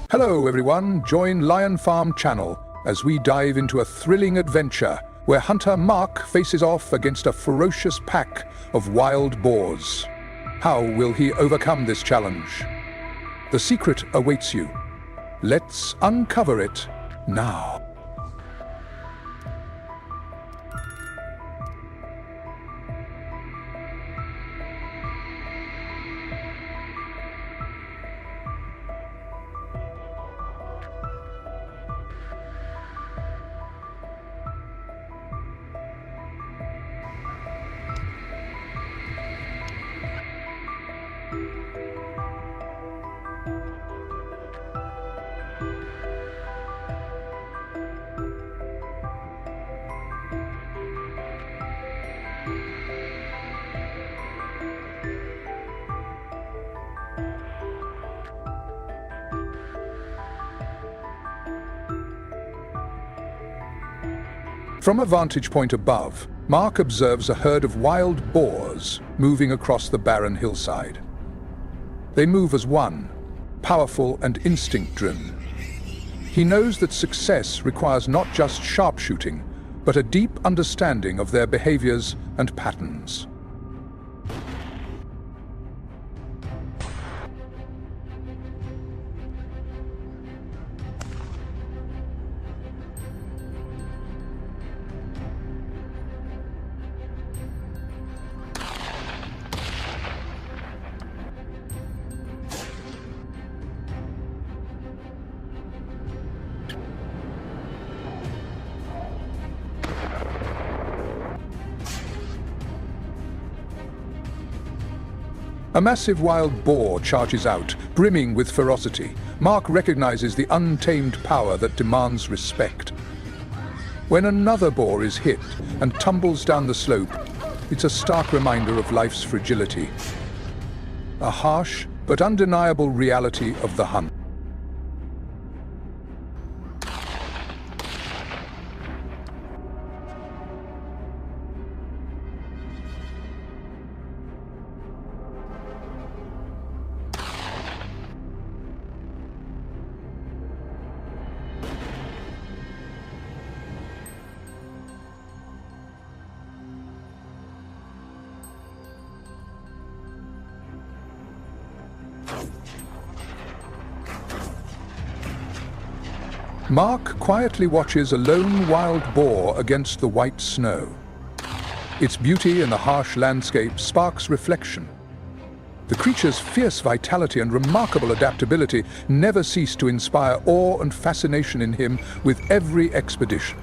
Hello everyone, join Lion Farm channel as we dive into a thrilling adventure where hunter Mark faces off against a ferocious pack of wild boars. How will he overcome this challenge? The secret awaits you. Let's uncover it now. From a vantage point above, Mark observes a herd of wild boars moving across the barren hillside. They move as one, powerful and instinct-driven. He knows that success requires not just sharpshooting, but a deep understanding of their behaviors and patterns. A massive wild boar charges out, brimming with ferocity. Mark recognizes the untamed power that demands respect. When another boar is hit and tumbles down the slope, it's a stark reminder of life's fragility. A harsh but undeniable reality of the hunt. Mark quietly watches a lone wild boar against the white snow. Its beauty in the harsh landscape sparks reflection. The creature's fierce vitality and remarkable adaptability never cease to inspire awe and fascination in him with every expedition.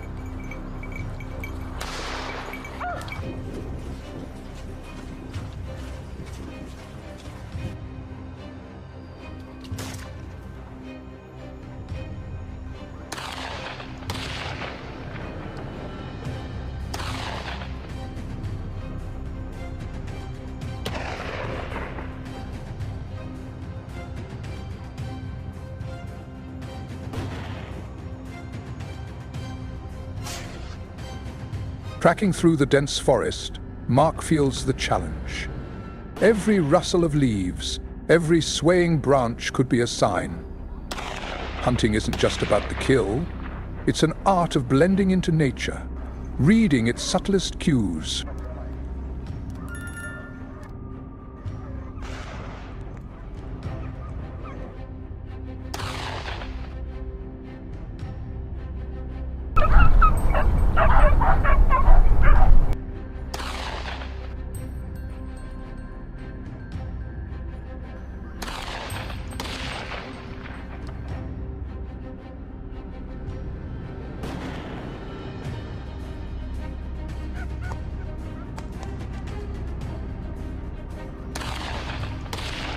Tracking through the dense forest, Mark feels the challenge. Every rustle of leaves, every swaying branch could be a sign. Hunting isn't just about the kill, it's an art of blending into nature, reading its subtlest cues.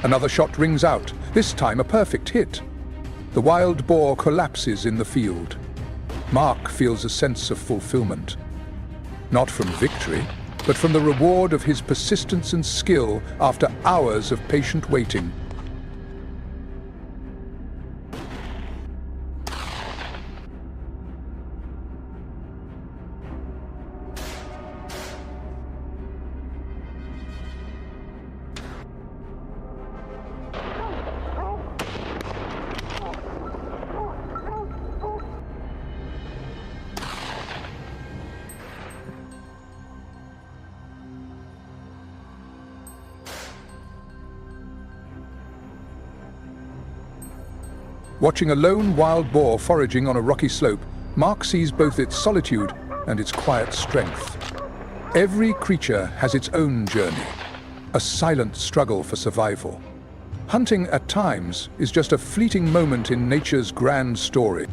Another shot rings out, this time a perfect hit. The wild boar collapses in the field. Mark feels a sense of fulfillment. Not from victory, but from the reward of his persistence and skill after hours of patient waiting. Watching a lone wild boar foraging on a rocky slope, Mark sees both its solitude and its quiet strength. Every creature has its own journey, a silent struggle for survival. Hunting at times is just a fleeting moment in nature's grand story.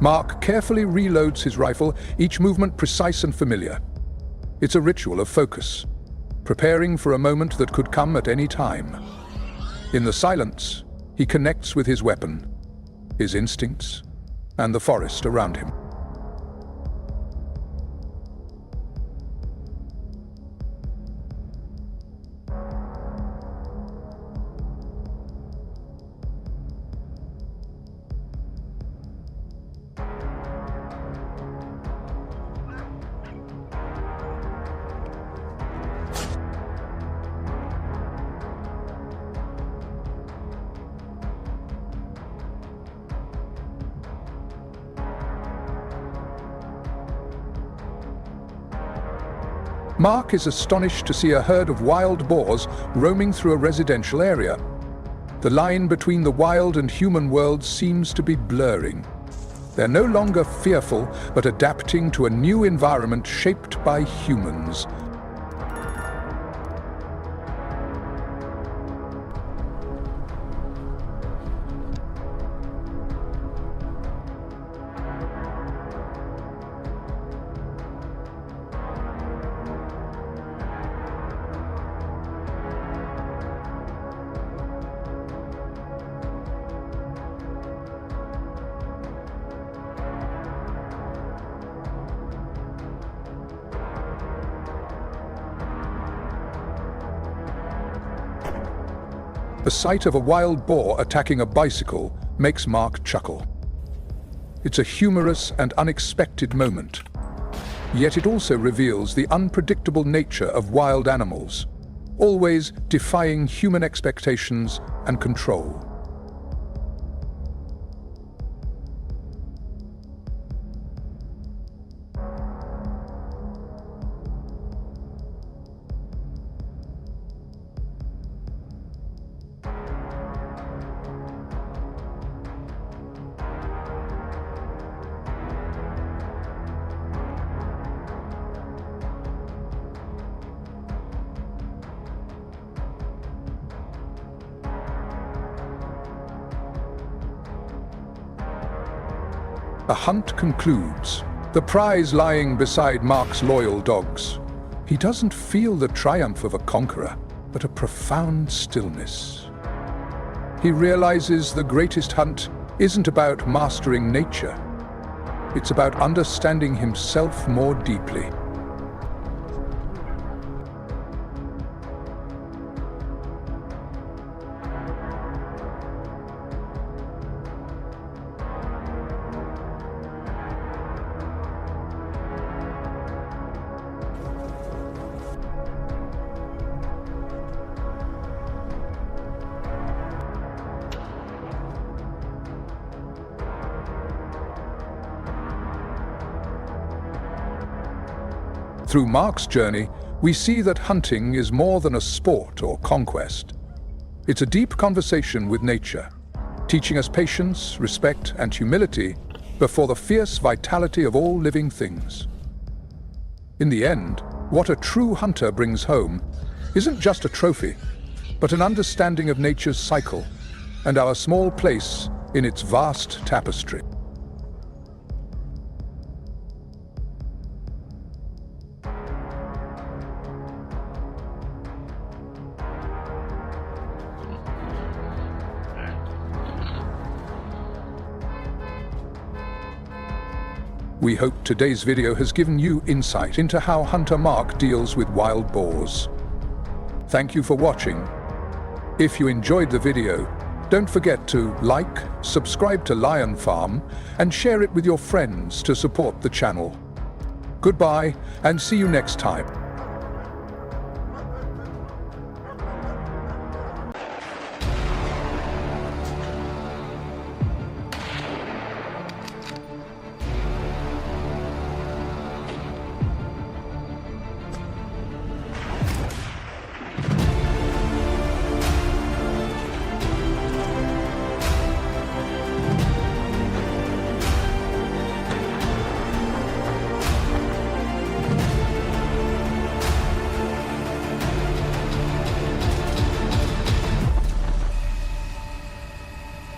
Mark carefully reloads his rifle, each movement precise and familiar. It's a ritual of focus, preparing for a moment that could come at any time. In the silence, he connects with his weapon, his instincts, and the forest around him. Mark is astonished to see a herd of wild boars roaming through a residential area. The line between the wild and human worlds seems to be blurring. They're no longer fearful, but adapting to a new environment shaped by humans. The sight of a wild boar attacking a bicycle makes Mark chuckle. It's a humorous and unexpected moment. Yet it also reveals the unpredictable nature of wild animals, always defying human expectations and control. The hunt concludes, the prize lying beside Mark's loyal dogs. He doesn't feel the triumph of a conqueror, but a profound stillness. He realizes the greatest hunt isn't about mastering nature. It's about understanding himself more deeply. Through Mark's journey, we see that hunting is more than a sport or conquest. It's a deep conversation with nature, teaching us patience, respect, and humility before the fierce vitality of all living things. In the end, what a true hunter brings home isn't just a trophy, but an understanding of nature's cycle and our small place in its vast tapestry. We hope today's video has given you insight into how Hunter Mark deals with wild boars. Thank you for watching. If you enjoyed the video, don't forget to like, subscribe to Lion Farm, and share it with your friends to support the channel. Goodbye, and see you next time.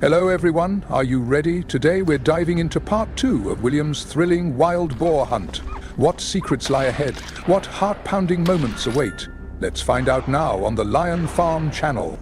Hello everyone, are you ready? Today we're diving into part 2 of William's thrilling wild boar hunt. What secrets lie ahead? What heart-pounding moments await? Let's find out now on the Lion Farm channel.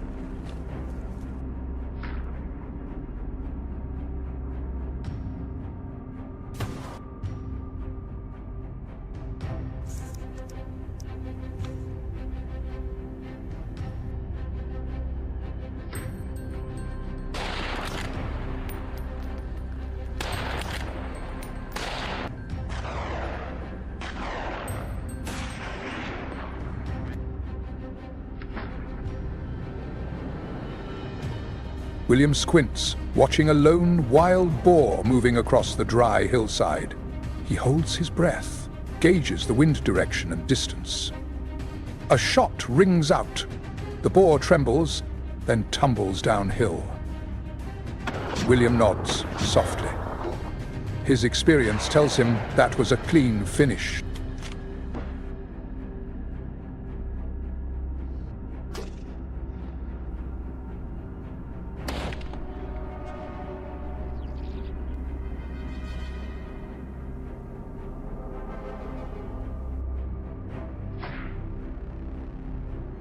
William squints, watching a lone wild boar moving across the dry hillside. He holds his breath, gauges the wind direction and distance. A shot rings out. The boar trembles, then tumbles downhill. William nods softly. His experience tells him that was a clean finish.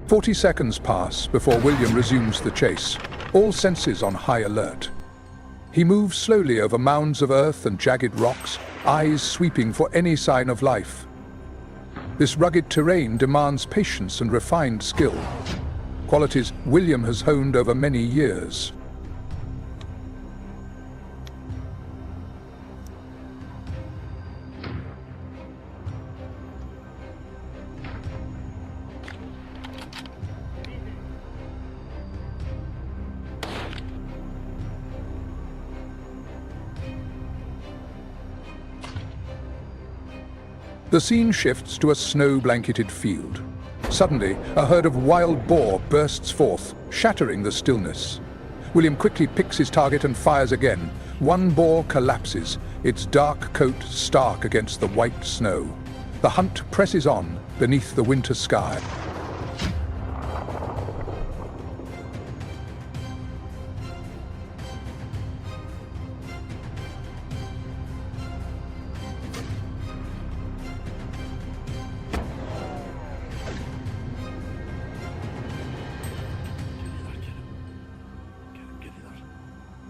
"40 seconds pass before William resumes the chase, all senses on high alert. He moves slowly over mounds of earth and jagged rocks, eyes sweeping for any sign of life. This rugged terrain demands patience and refined skill, qualities William has honed over many years. The scene shifts to a snow-blanketed field. Suddenly, a herd of wild boar bursts forth, shattering the stillness. William quickly picks his target and fires again. One boar collapses, its dark coat stark against the white snow. The hunt presses on beneath the winter sky.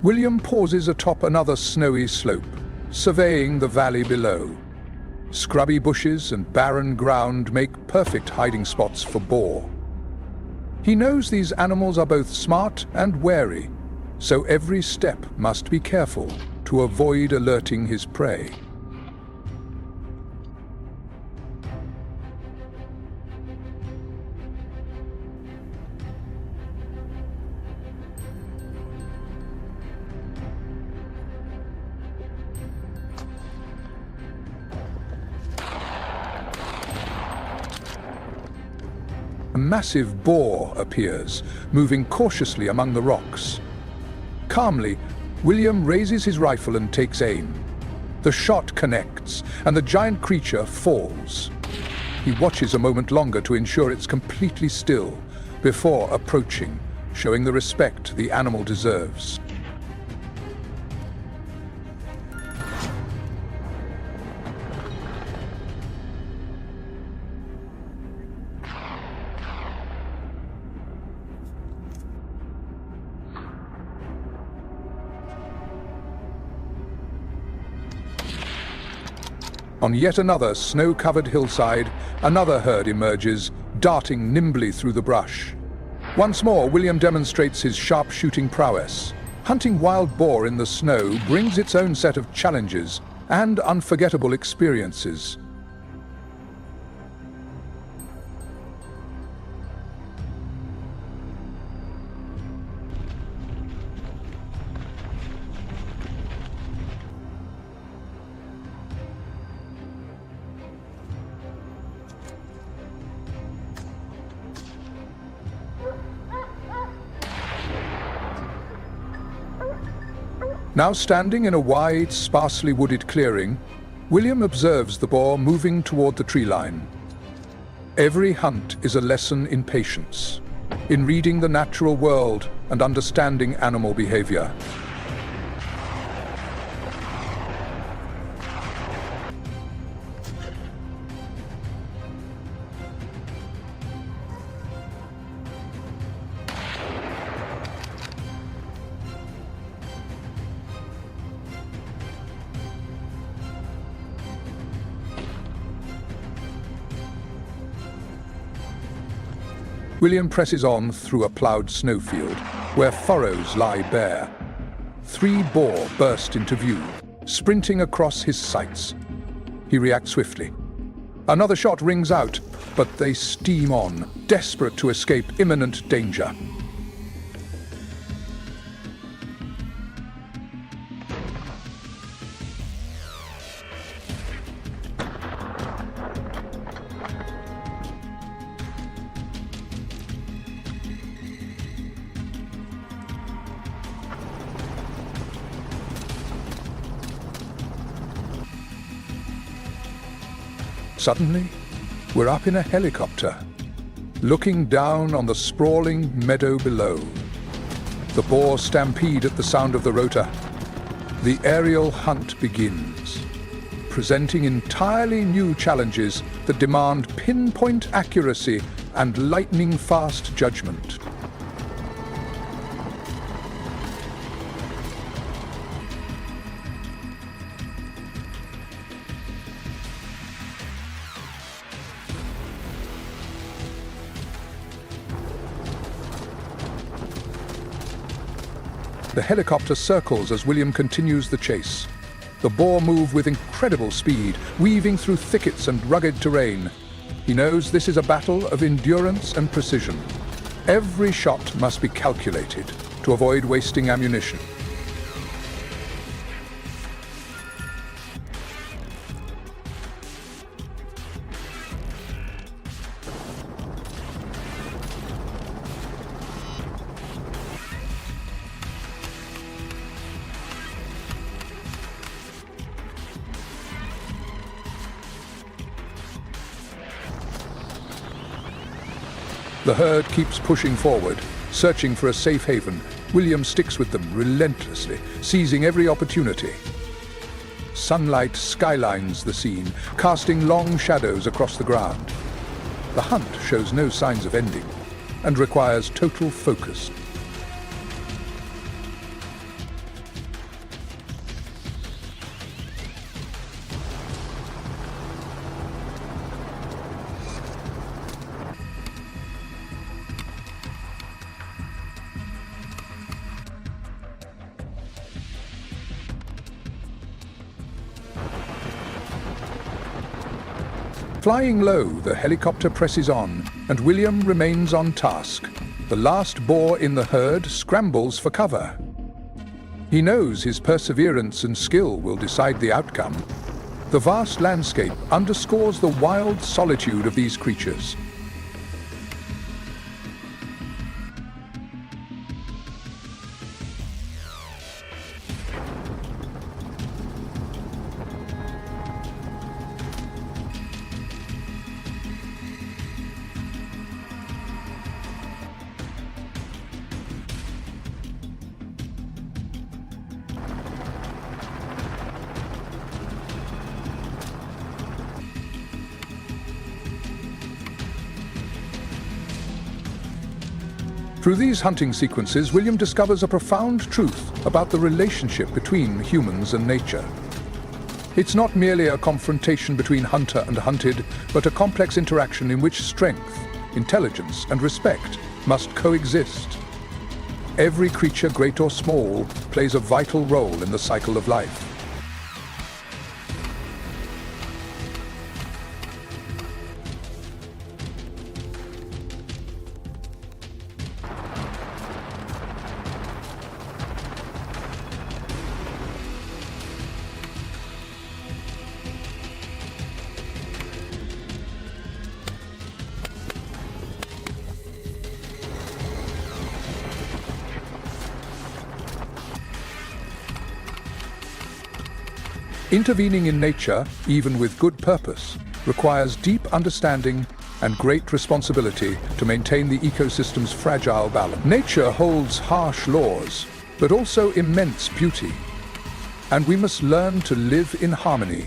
William pauses atop another snowy slope, surveying the valley below. Scrubby bushes and barren ground make perfect hiding spots for boar. He knows these animals are both smart and wary, so every step must be careful to avoid alerting his prey. A massive boar appears, moving cautiously among the rocks. Calmly, William raises his rifle and takes aim. The shot connects, and the giant creature falls. He watches a moment longer to ensure it's completely still, before approaching, showing the respect the animal deserves. On yet another snow-covered hillside, another herd emerges, darting nimbly through the brush. Once more, William demonstrates his sharpshooting prowess. Hunting wild boar in the snow brings its own set of challenges and unforgettable experiences. Now standing in a wide, sparsely wooded clearing, William observes the boar moving toward the tree line. Every hunt is a lesson in patience, in reading the natural world and understanding animal behavior. William presses on through a ploughed snowfield, where furrows lie bare. 3 boar burst into view, sprinting across his sights. He reacts swiftly. Another shot rings out, but they steam on, desperate to escape imminent danger. Suddenly, we're up in a helicopter, looking down on the sprawling meadow below. The boar stampede at the sound of the rotor. The aerial hunt begins, presenting entirely new challenges that demand pinpoint accuracy and lightning-fast judgment. The helicopter circles as William continues the chase. The boar move with incredible speed, weaving through thickets and rugged terrain. He knows this is a battle of endurance and precision. Every shot must be calculated to avoid wasting ammunition. The herd keeps pushing forward, searching for a safe haven. William sticks with them relentlessly, seizing every opportunity. Sunlight skylines the scene, casting long shadows across the ground. The hunt shows no signs of ending and requires total focus. Flying low, the helicopter presses on, and William remains on task. The last boar in the herd scrambles for cover. He knows his perseverance and skill will decide the outcome. The vast landscape underscores the wild solitude of these creatures. Through these hunting sequences, William discovers a profound truth about the relationship between humans and nature. It's not merely a confrontation between hunter and hunted, but a complex interaction in which strength, intelligence, and respect must coexist. Every creature, great or small, plays a vital role in the cycle of life. Intervening in nature, even with good purpose, requires deep understanding and great responsibility to maintain the ecosystem's fragile balance. Nature holds harsh laws, but also immense beauty. And we must learn to live in harmony,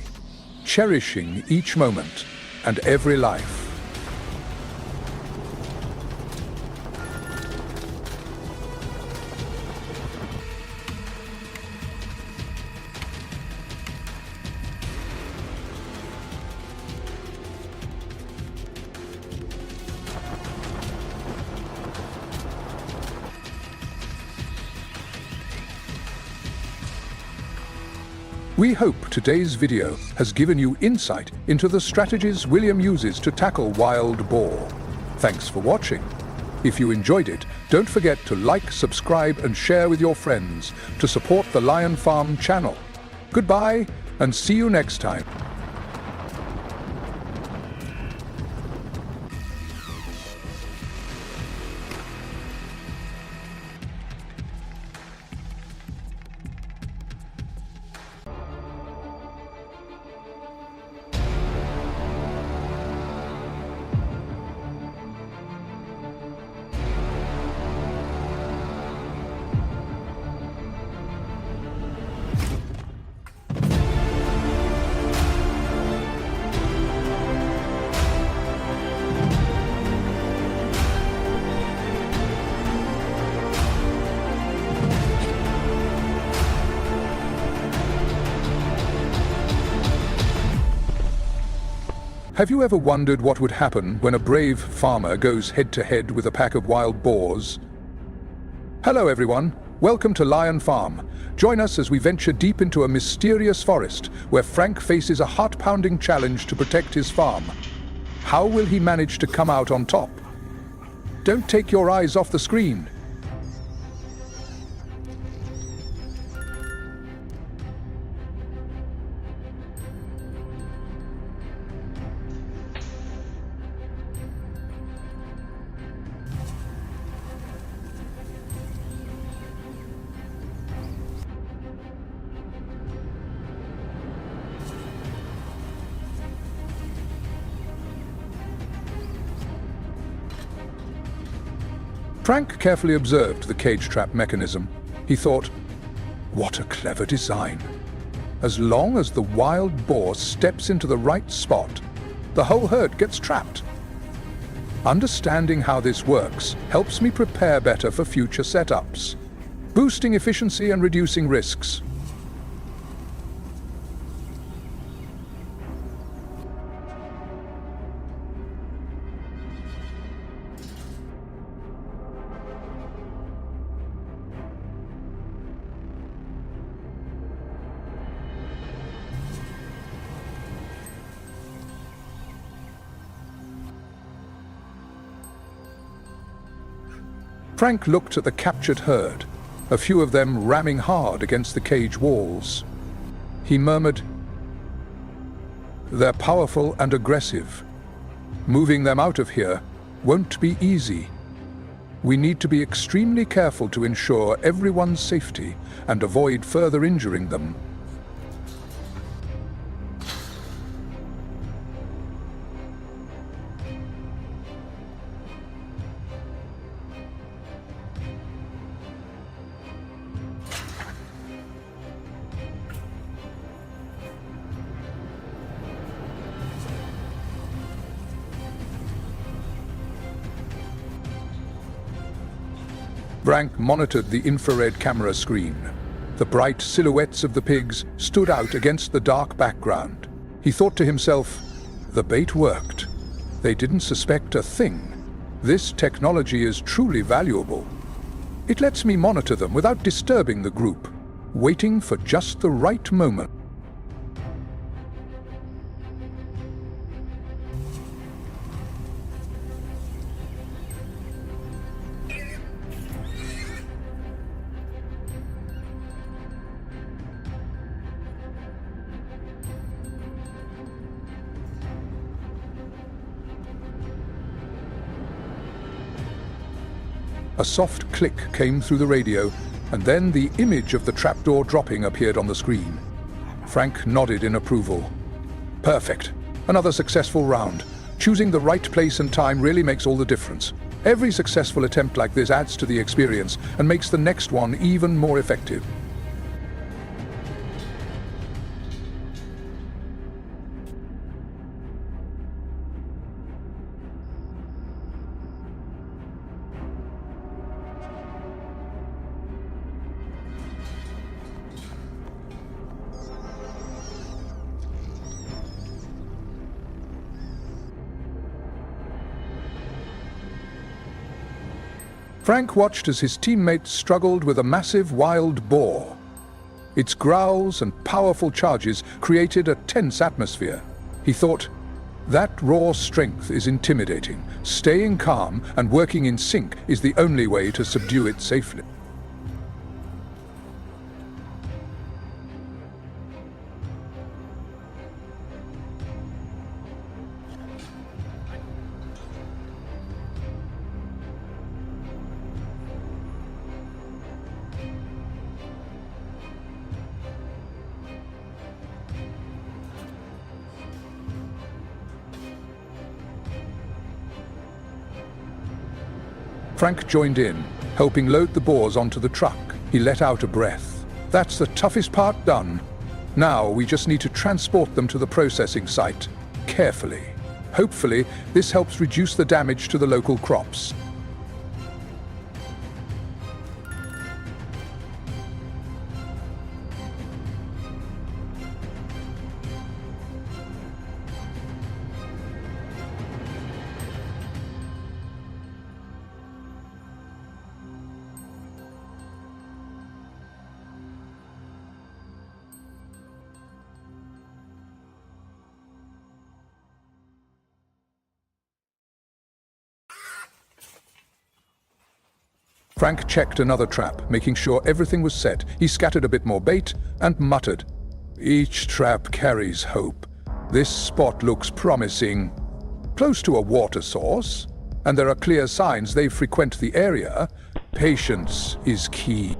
cherishing each moment and every life. We hope today's video has given you insight into the strategies William uses to tackle wild boar. Thanks for watching. If you enjoyed it, don't forget to like, subscribe and share with your friends to support the Lion Farm channel. Goodbye and see you next time. Have you ever wondered what would happen when a brave farmer goes head-to-head with a pack of wild boars? Hello everyone, welcome to Lion Farm. Join us as we venture deep into a mysterious forest where Frank faces a heart-pounding challenge to protect his farm. How will he manage to come out on top? Don't take your eyes off the screen. Frank carefully observed the cage trap mechanism. He thought, what a clever design. As long as the wild boar steps into the right spot, the whole herd gets trapped. Understanding how this works helps me prepare better for future setups, boosting efficiency and reducing risks. Frank looked at the captured herd, a few of them ramming hard against the cage walls. He murmured, "They're powerful and aggressive. Moving them out of here won't be easy. We need to be extremely careful to ensure everyone's safety and avoid further injuring them." Frank monitored the infrared camera screen. The bright silhouettes of the pigs stood out against the dark background. He thought to himself, the bait worked. They didn't suspect a thing. This technology is truly valuable. It lets me monitor them without disturbing the group, waiting for just the right moment. A soft click came through the radio, and then the image of the trapdoor dropping appeared on the screen. Frank nodded in approval. Perfect. Another successful round. Choosing the right place and time really makes all the difference. Every successful attempt like this adds to the experience and makes the next one even more effective. Frank watched as his teammates struggled with a massive wild boar. Its growls and powerful charges created a tense atmosphere. He thought, that raw strength is intimidating. Staying calm and working in sync is the only way to subdue it safely. Frank joined in, helping load the boars onto the truck. He let out a breath. That's the toughest part done. Now we just need to transport them to the processing site, carefully. Hopefully, this helps reduce the damage to the local crops. Frank checked another trap, making sure everything was set. He scattered a bit more bait and muttered, "Each trap carries hope. This spot looks promising. Close to a water source, and there are clear signs they frequent the area. Patience is key."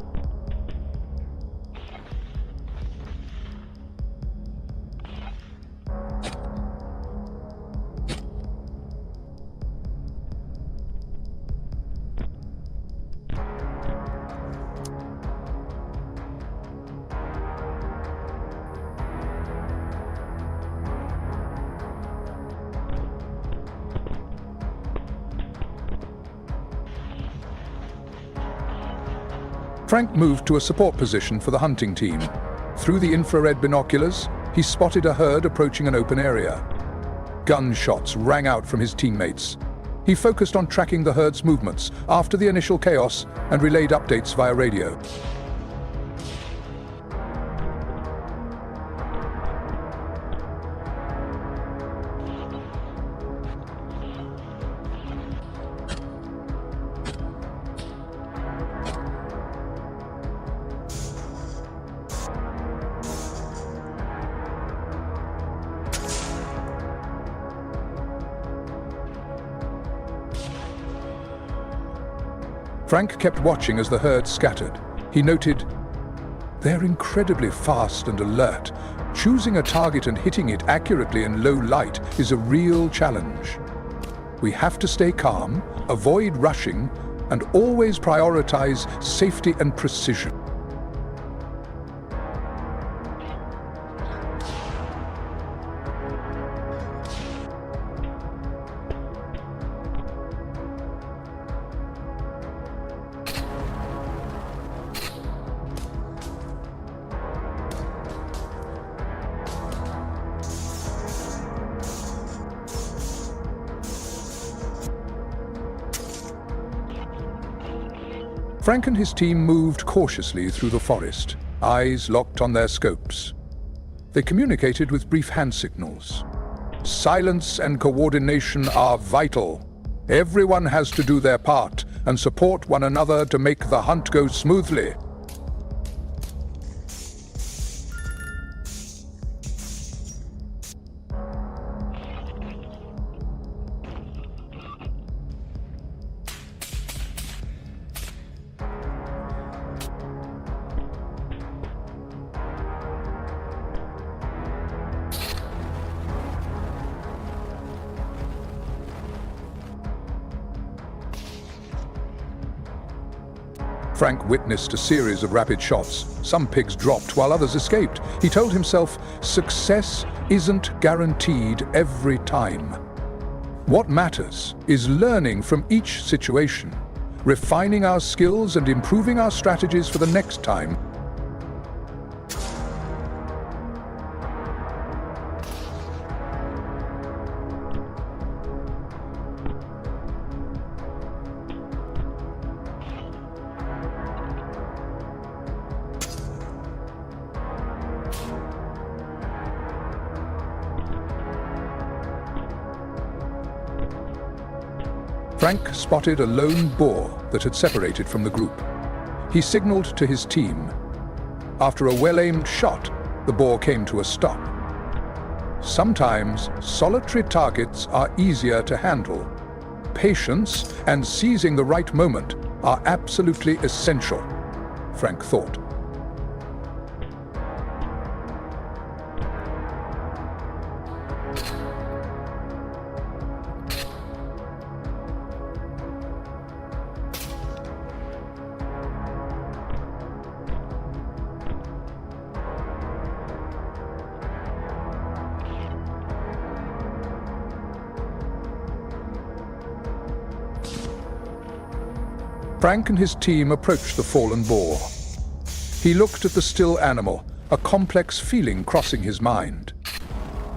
Frank moved to a support position for the hunting team. Through the infrared binoculars, he spotted a herd approaching an open area. Gunshots rang out from his teammates. He focused on tracking the herd's movements after the initial chaos and relayed updates via radio. Frank kept watching as the herd scattered. He noted, "They're incredibly fast and alert. Choosing a target and hitting it accurately in low light is a real challenge. We have to stay calm, avoid rushing, and always prioritize safety and precision." Frank and his team moved cautiously through the forest, eyes locked on their scopes. They communicated with brief hand signals. Silence and coordination are vital. Everyone has to do their part and support one another to make the hunt go smoothly. Frank witnessed a series of rapid shots. Some pigs dropped while others escaped. He told himself, success isn't guaranteed every time. What matters is learning from each situation, refining our skills and improving our strategies for the next time. Frank spotted a lone boar that had separated from the group. He signaled to his team. After a well-aimed shot, the boar came to a stop. Sometimes solitary targets are easier to handle. Patience and seizing the right moment are absolutely essential, Frank thought. Frank and his team approached the fallen boar. He looked at the still animal, a complex feeling crossing his mind.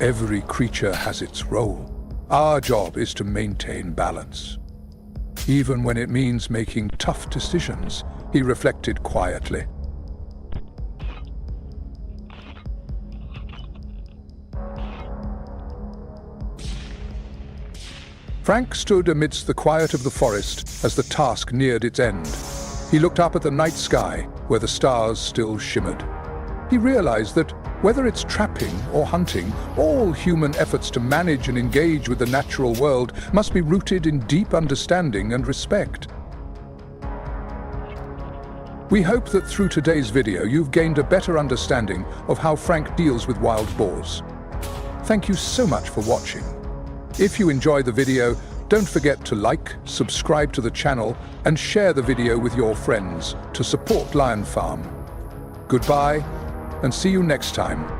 Every creature has its role. Our job is to maintain balance. Even when it means making tough decisions, he reflected quietly. Frank stood amidst the quiet of the forest as the task neared its end. He looked up at the night sky, where the stars still shimmered. He realized that, whether it's trapping or hunting, all human efforts to manage and engage with the natural world must be rooted in deep understanding and respect. We hope that through today's video you've gained a better understanding of how Frank deals with wild boars. Thank you so much for watching. If you enjoyed the video, don't forget to like, subscribe to the channel, and share the video with your friends to support Lion Farm. Goodbye, and see you next time.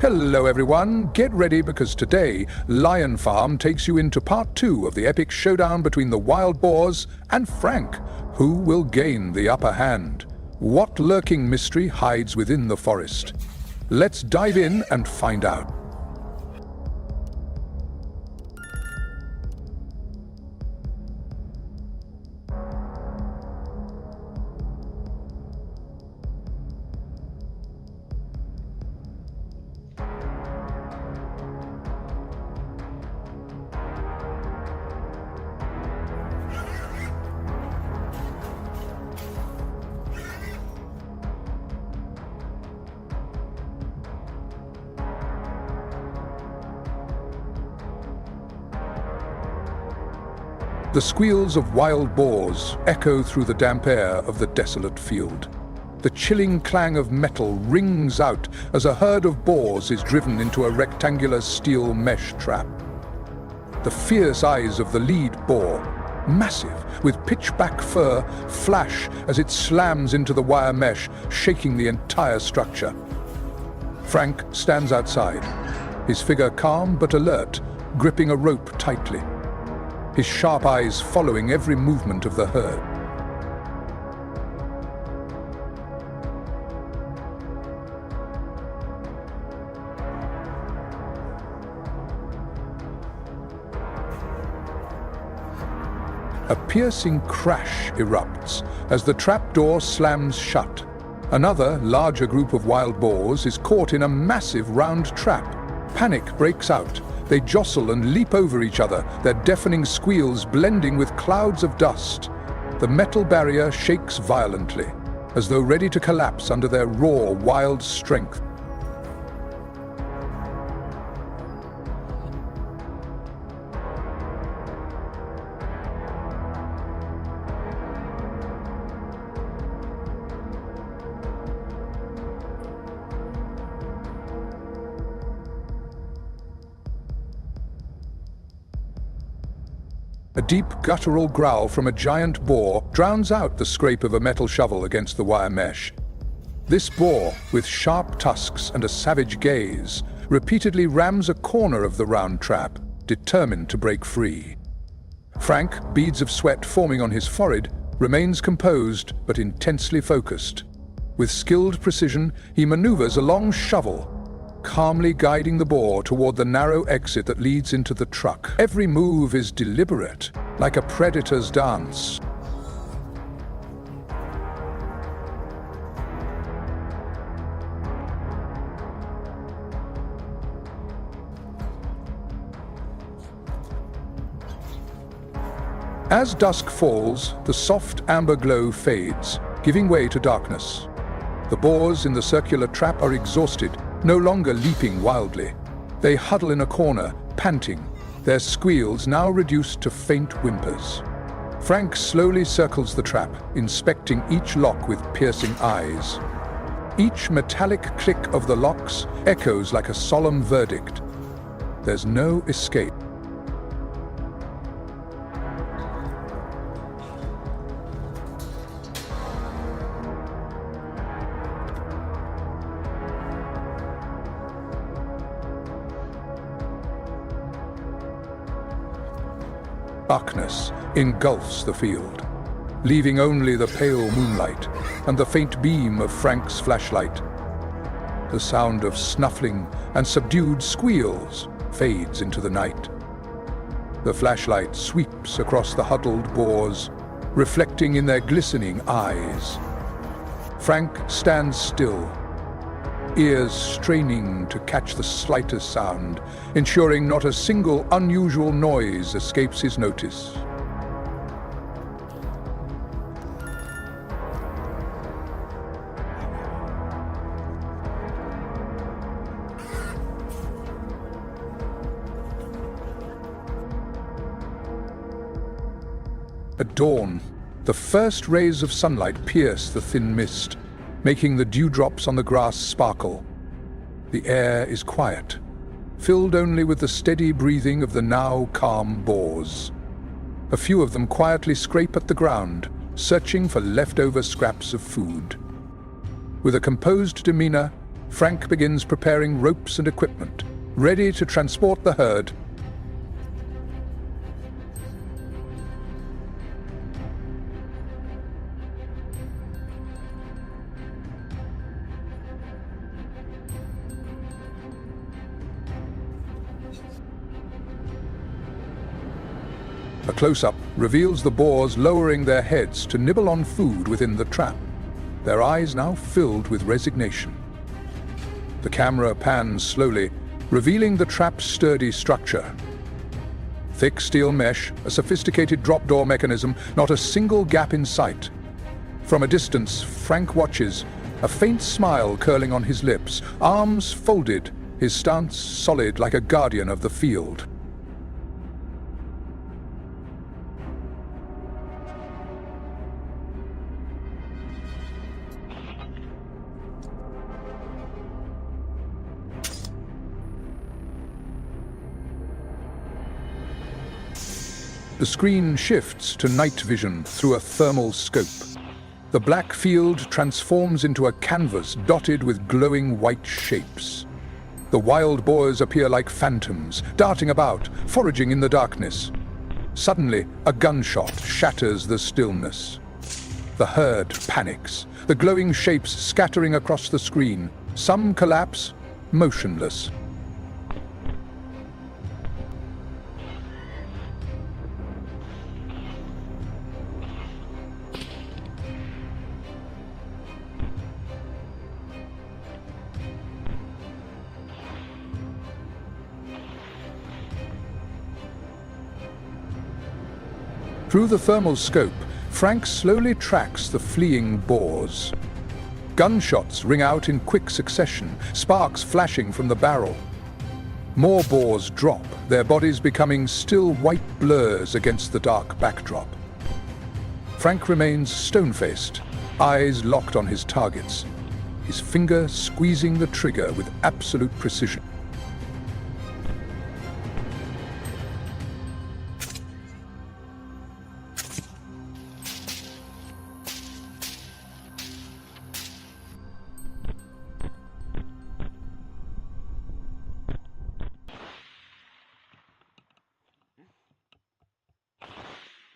Hello everyone, get ready because today Lion Farm takes you into part 2 of the epic showdown between the wild boars and Frank. Who will gain the upper hand? What lurking mystery hides within the forest? Let's dive in and find out. The squeals of wild boars echo through the damp air of the desolate field. The chilling clang of metal rings out as a herd of boars is driven into a rectangular steel mesh trap. The fierce eyes of the lead boar massive, with pitch-black fur, flash as it slams into the wire mesh, shaking the entire structure. Frank stands outside, his figure calm but alert, gripping a rope tightly, his sharp eyes following every movement of the herd. A piercing crash erupts as the trapdoor slams shut. Another, larger group of wild boars is caught in a massive round trap. Panic breaks out. They jostle and leap over each other, their deafening squeals blending with clouds of dust. The metal barrier shakes violently, as though ready to collapse under their raw, wild strength. A deep guttural growl from a giant boar drowns out the scrape of a metal shovel against the wire mesh. This boar, with sharp tusks and a savage gaze, repeatedly rams a corner of the round trap, determined to break free. Frank, beads of sweat forming on his forehead, remains composed but intensely focused. With skilled precision, he maneuvers a long shovel, calmly guiding the boar toward the narrow exit that leads into the truck. Every move is deliberate, like a predator's dance. As dusk falls, the soft amber glow fades, giving way to darkness. The boars in the circular trap are exhausted, no longer leaping wildly. They huddle in a corner, panting, their squeals now reduced to faint whimpers. Frank slowly circles the trap, inspecting each lock with piercing eyes. Each metallic click of the locks echoes like a solemn verdict. There's no escape. Darkness engulfs the field, leaving only the pale moonlight and the faint beam of Frank's flashlight. The sound of snuffling and subdued squeals fades into the night. The flashlight sweeps across the huddled boars, reflecting in their glistening eyes. Frank stands still, ears straining to catch the slightest sound, ensuring not a single unusual noise escapes his notice. At dawn, the first rays of sunlight pierce the thin mist, making the dewdrops on the grass sparkle. The air is quiet, filled only with the steady breathing of the now calm boars. A few of them quietly scrape at the ground, searching for leftover scraps of food. With a composed demeanor, Frank begins preparing ropes and equipment, ready to transport the herd. A close-up reveals the boars lowering their heads to nibble on food within the trap, their eyes now filled with resignation. The camera pans slowly, revealing the trap's sturdy structure. Thick steel mesh, a sophisticated drop door mechanism, not a single gap in sight. From a distance, Frank watches, a faint smile curling on his lips, arms folded, his stance solid like a guardian of the field. The screen shifts to night vision through a thermal scope. The black field transforms into a canvas dotted with glowing white shapes. The wild boars appear like phantoms, darting about, foraging in the darkness. Suddenly, a gunshot shatters the stillness. The herd panics, the glowing shapes scattering across the screen. Some collapse, motionless. Through the thermal scope, Frank slowly tracks the fleeing boars. Gunshots ring out in quick succession, sparks flashing from the barrel. More boars drop, their bodies becoming still white blurs against the dark backdrop. Frank remains stone-faced, eyes locked on his targets, his finger squeezing the trigger with absolute precision.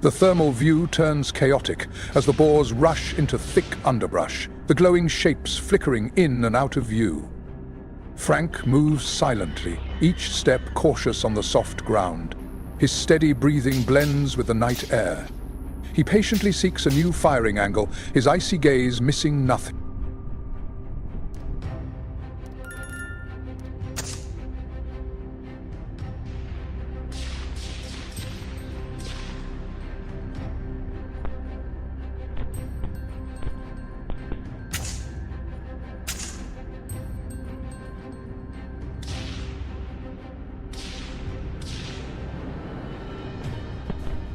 The thermal view turns chaotic as the boars rush into thick underbrush, the glowing shapes flickering in and out of view. Frank moves silently, each step cautious on the soft ground. His steady breathing blends with the night air. He patiently seeks a new firing angle, his icy gaze missing nothing.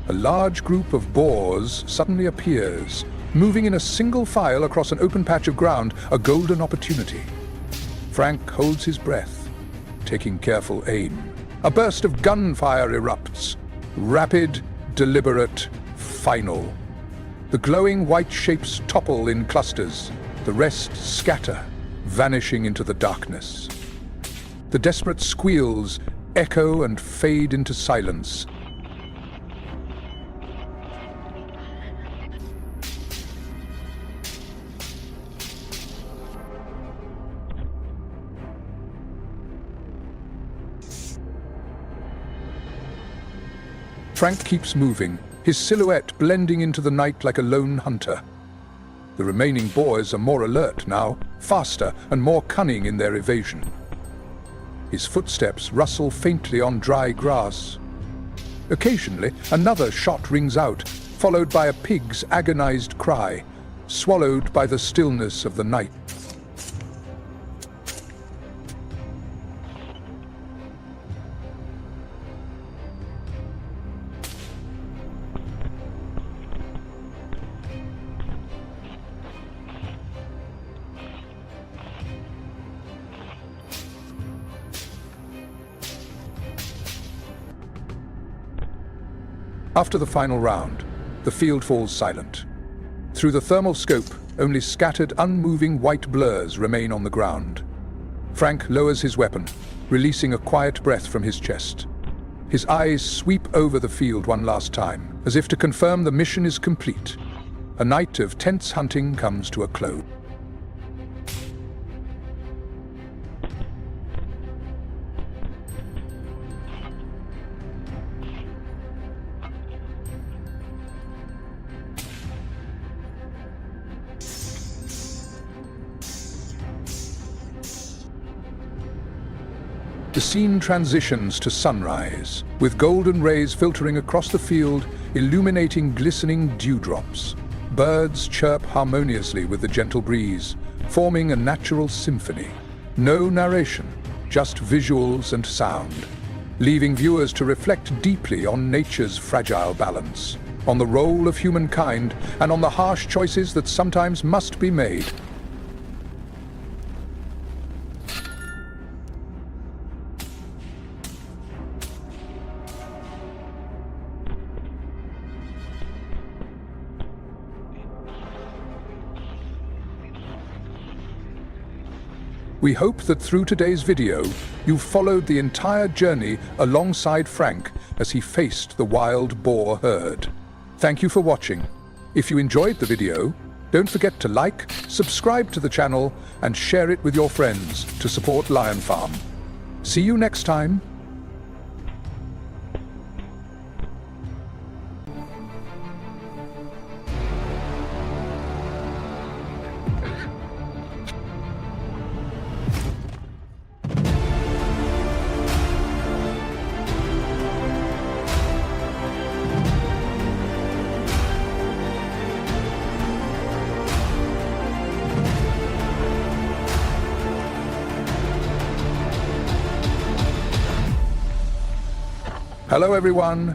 A large group of boars suddenly appears, moving in a single file across an open patch of ground, a golden opportunity. Frank holds his breath, taking careful aim. A burst of gunfire erupts. Rapid, deliberate, final. The glowing white shapes topple in clusters. The rest scatter, vanishing into the darkness. The desperate squeals echo and fade into silence. Frank keeps moving, his silhouette blending into the night like a lone hunter. The remaining boars are more alert now, faster and more cunning in their evasion. His footsteps rustle faintly on dry grass. Occasionally, another shot rings out, followed by a pig's agonized cry, swallowed by the stillness of the night. After the final round, the field falls silent. Through the thermal scope, only scattered, unmoving white blurs remain on the ground. Frank lowers his weapon, releasing a quiet breath from his chest. His eyes sweep over the field one last time, as if to confirm the mission is complete. A night of tense hunting comes to a close. The scene transitions to sunrise, with golden rays filtering across the field, illuminating glistening dewdrops. Birds chirp harmoniously with the gentle breeze, forming a natural symphony. No narration, just visuals and sound, leaving viewers to reflect deeply on nature's fragile balance, on the role of humankind, and on the harsh choices that sometimes must be made. We hope that through today's video, you followed the entire journey alongside Frank as he faced the wild boar herd. Thank you for watching. If you enjoyed the video, don't forget to like, subscribe to the channel, and share it with your friends to support Lion Farm. See you next time. Hello everyone!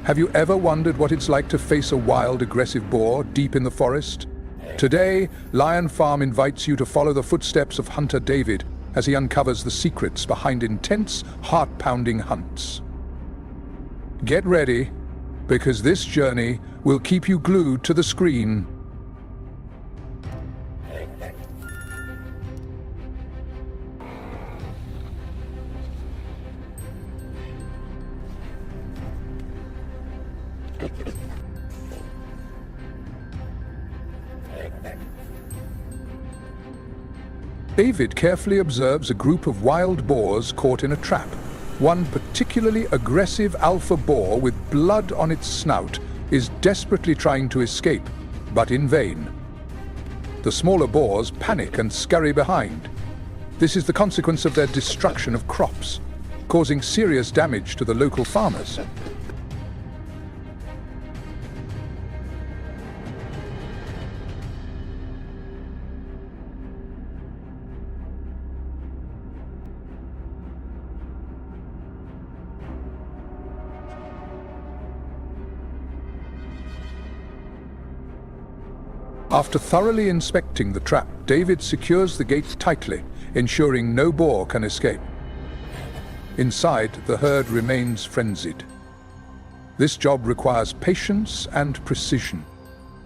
Have you ever wondered what it's like to face a wild, aggressive boar deep in the forest? Today, Lion Farm invites you to follow the footsteps of hunter David as he uncovers the secrets behind intense, heart-pounding hunts. Get ready, because this journey will keep you glued to the screen. David carefully observes a group of wild boars caught in a trap. One particularly aggressive alpha boar with blood on its snout is desperately trying to escape, but in vain. The smaller boars panic and scurry behind. This is the consequence of their destruction of crops, causing serious damage to the local farmers. After thoroughly inspecting the trap, David secures the gate tightly, ensuring no boar can escape. Inside, the herd remains frenzied. This job requires patience and precision,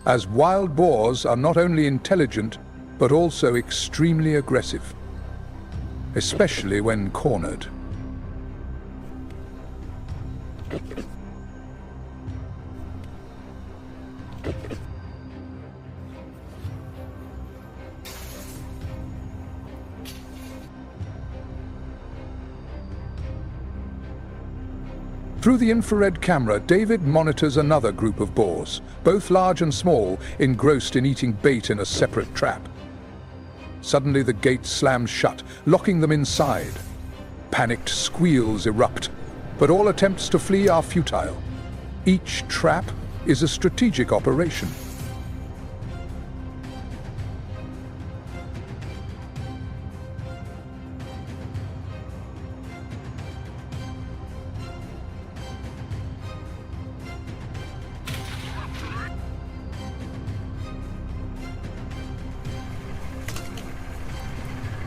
as wild boars are not only intelligent, but also extremely aggressive, especially when cornered. Through the infrared camera, David monitors another group of boars, both large and small, engrossed in eating bait in a separate trap. Suddenly the gate slams shut, locking them inside. Panicked squeals erupt, but all attempts to flee are futile. Each trap is a strategic operation.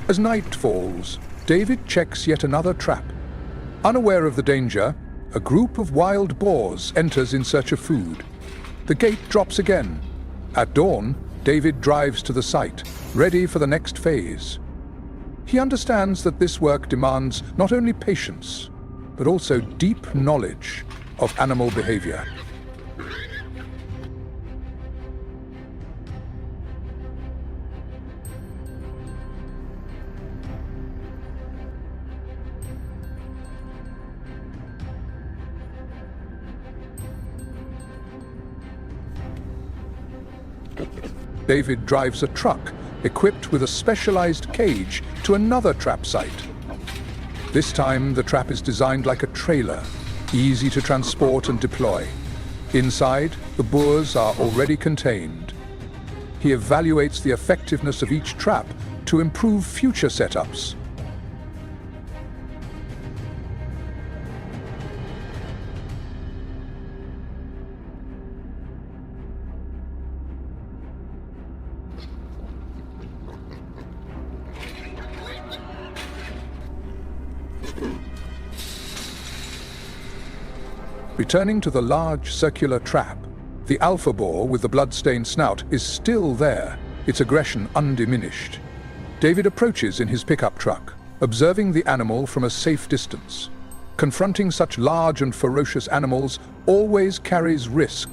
As night falls, David checks yet another trap. Unaware of the danger, a group of wild boars enters in search of food. The gate drops again. At dawn, David drives to the site, ready for the next phase. He understands that this work demands not only patience, but also deep knowledge of animal behavior. David drives a truck equipped with a specialized cage to another trap site. This time, the trap is designed like a trailer, easy to transport and deploy. Inside, the boars are already contained. He evaluates the effectiveness of each trap to improve future setups. Returning to the large circular trap, the alpha boar with the blood-stained snout is still there, its aggression undiminished. David approaches in his pickup truck, observing the animal from a safe distance. Confronting such large and ferocious animals always carries risk.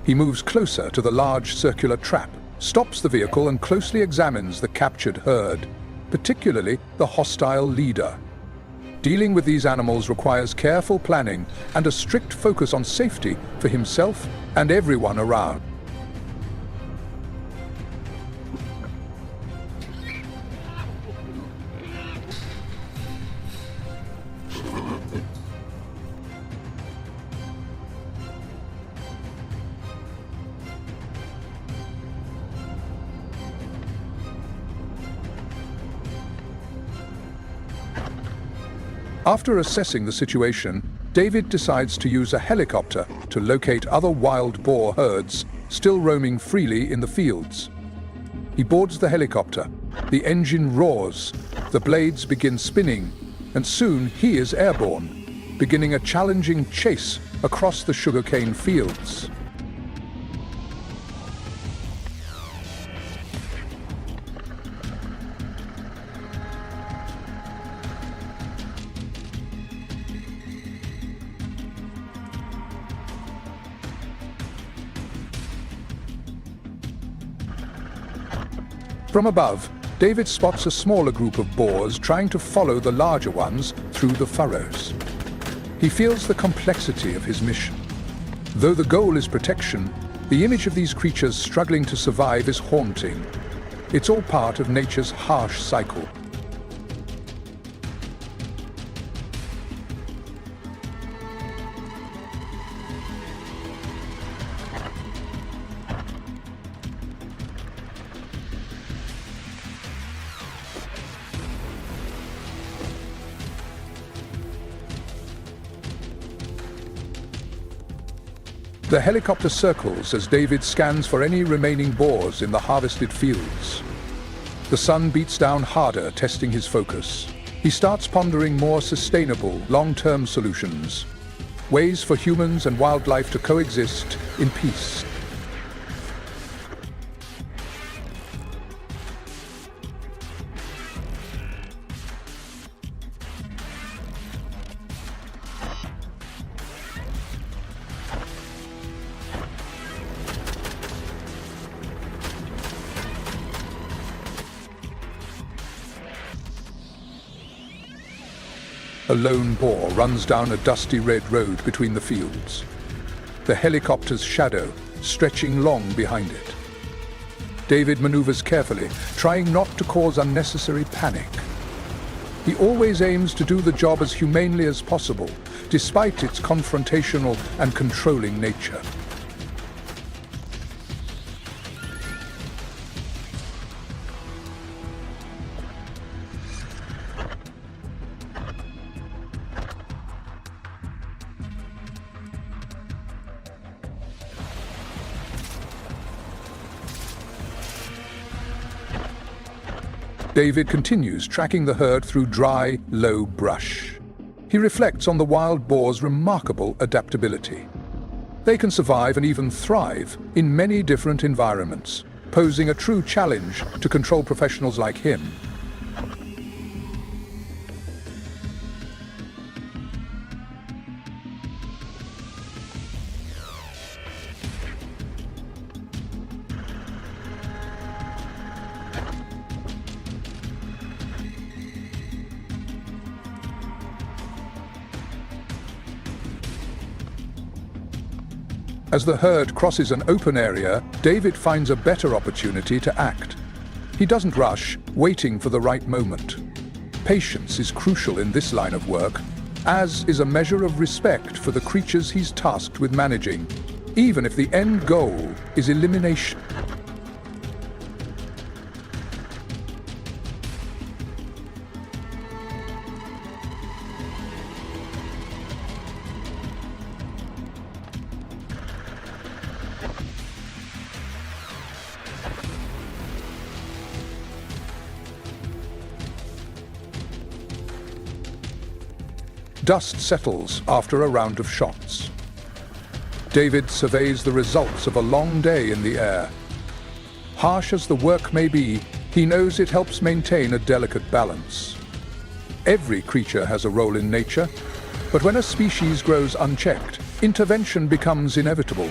He moves closer to the large circular trap, stops the vehicle and closely examines the captured herd, particularly the hostile leader. Dealing with these animals requires careful planning and a strict focus on safety for himself and everyone around. After assessing the situation, David decides to use a helicopter to locate other wild boar herds still roaming freely in the fields. He boards the helicopter. The engine roars, the blades begin spinning, and soon he is airborne, beginning a challenging chase across the sugarcane fields. From above, David spots a smaller group of boars trying to follow the larger ones through the furrows. He feels the complexity of his mission. Though the goal is protection, the image of these creatures struggling to survive is haunting. It's all part of nature's harsh cycle. The helicopter circles as David scans for any remaining boars in the harvested fields. The sun beats down harder, testing his focus. He starts pondering more sustainable, long-term solutions, ways for humans and wildlife to coexist in peace. A lone boar runs down a dusty red road between the fields, the helicopter's shadow stretching long behind it. David maneuvers carefully, trying not to cause unnecessary panic. He always aims to do the job as humanely as possible, despite its confrontational and controlling nature. David continues tracking the herd through dry, low brush. He reflects on the wild boar's remarkable adaptability. They can survive and even thrive in many different environments, posing a true challenge to control professionals like him. As the herd crosses an open area, David finds a better opportunity to act. He doesn't rush, waiting for the right moment. Patience is crucial in this line of work, as is a measure of respect for the creatures he's tasked with managing, even if the end goal is elimination. Dust settles after a round of shots. David surveys the results of a long day in the air. Harsh as the work may be, he knows it helps maintain a delicate balance. Every creature has a role in nature, but when a species grows unchecked, intervention becomes inevitable.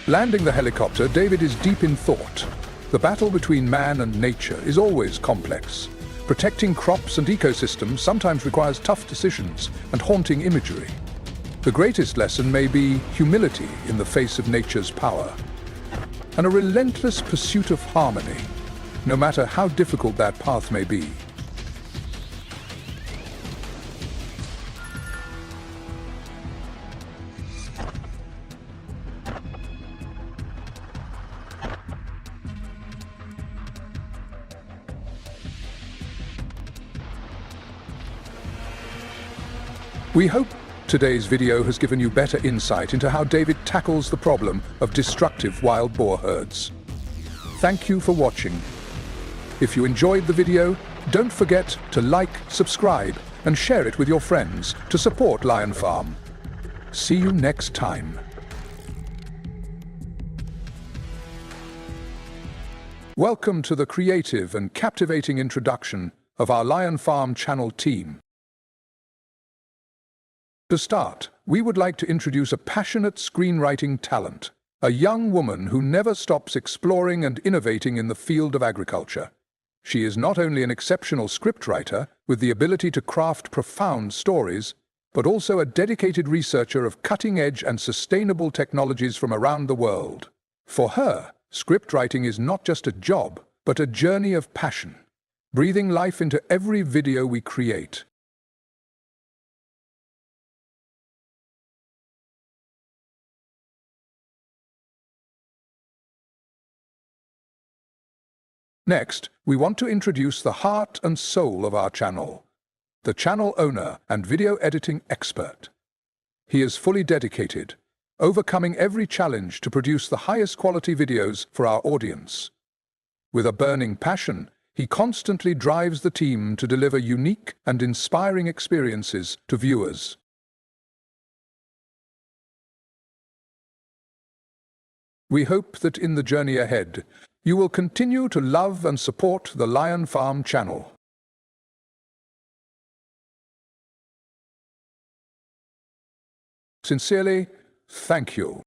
Landing the helicopter, David is deep in thought. The battle between man and nature is always complex. Protecting crops and ecosystems sometimes requires tough decisions and haunting imagery. The greatest lesson may be humility in the face of nature's power, and a relentless pursuit of harmony, no matter how difficult that path may be. We hope today's video has given you better insight into how David tackles the problem of destructive wild boar herds. Thank you for watching. If you enjoyed the video, don't forget to like, subscribe, and share it with your friends to support Lion Farm. See you next time. Welcome to the creative and captivating introduction of our Lion Farm channel team. To start, we would like to introduce a passionate screenwriting talent, a young woman who never stops exploring and innovating in the field of agriculture. She is not only an exceptional scriptwriter with the ability to craft profound stories, but also a dedicated researcher of cutting-edge and sustainable technologies from around the world. For her, scriptwriting is not just a job, but a journey of passion, breathing life into every video we create. Next, we want to introduce the heart and soul of our channel, the channel owner and video editing expert. He is fully dedicated, overcoming every challenge to produce the highest quality videos for our audience. With a burning passion, he constantly drives the team to deliver unique and inspiring experiences to viewers. We hope that in the journey ahead, you will continue to love and support the Lion Farm channel. Sincerely, thank you.